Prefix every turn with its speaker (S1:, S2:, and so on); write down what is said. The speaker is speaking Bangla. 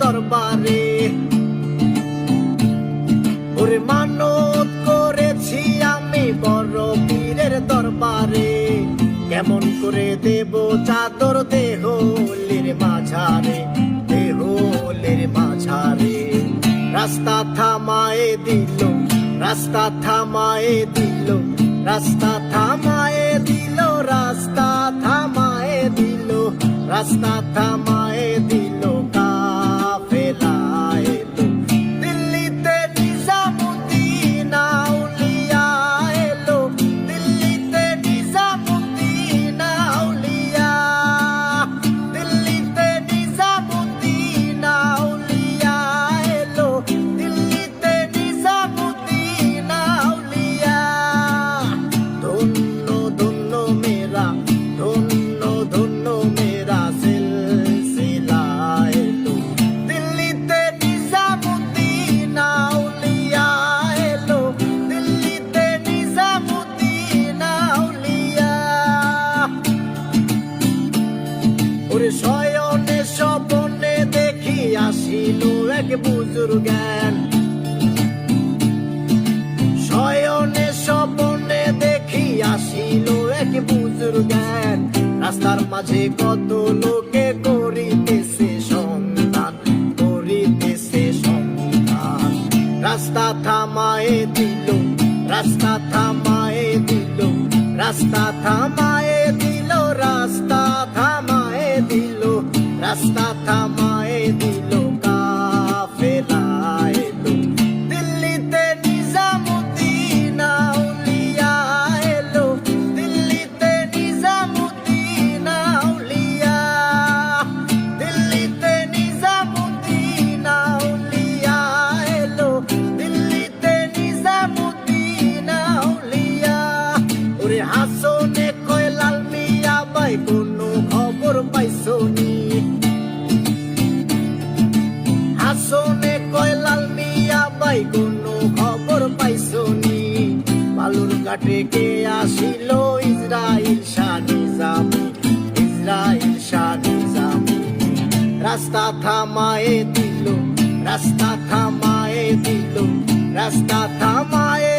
S1: দরবারে। ওরে মানত করেছি আমি বড় পীরের দরবারে, কেমন করে দেব চাদর দেহলির মাঝারে, দেহলির মাঝারে। রাস্তা থামায়ে দিল, রাস্তা থামায়ে দিল, রাস্তা থামায়ে দিল, রাস্তা থামায়ে দিল, রাস্তা থামায়ে দিল। কাফেলা এলো দিল্লিতে নিজামুদ্দিন আউলিয়া এলো, দিল্লিতে নিজামুদ্দিন আউলিয়া, দিল্লিতে নিজামুদ্দিন আউলিয়া এলো, দিল্লিতে নিজামুদ্দিন আউলিয়া। ধন্য ধন্য মেরা, ধন্য ধন্য মেরা সিলসিলা এলো, দিল্লিতে নিজামুদ্দিন আউলিয়া এলো, দিল্লিতে নিজামুদ্দিন আউলিয়া। ওরে শয়নে স্বপনে দেখি আসিল এক বুজুর্গান, শয়নে স্বপনে দেখি আসিল এক বুজুর্গান। রাস্তার মাঝে কত লোকে করিতেছে সন্ধান, করিতেছে সন্ধান। রাস্তা থামায়ে দিল, রাস্তা থামায়ে দিল, রাস্তা থামায়ে দিল, রাস্তা থামায়ে দিল, রাস্তা থামায়ে দিল। কাফেলা এলো দিল্লিতে নিজামুদ্দিন আউলিয়া এলো, দিল্লিতে নিজামুদ্দিন আউলিয়া, দিল্লিতে নিজামুদ্দিন আউলিয়া এলো, দিল্লিতে নিজামুদ্দিন আউলিয়া। ওরে হাসনে কয় লাল মিয়া ভাই কোনো খবর পাইছনি, হাসনে কয় লাল মিয়া ভাই কোনো খবর পাইছনি। বালুর ঘাটে কে আসিল ইসরাইল শাহ নিজামী, ইসরাইল শাহ নিজামী। রাস্তা থামায়ে দিল, রাস্তা থামায়ে দিল, রাস্তা থামায়ে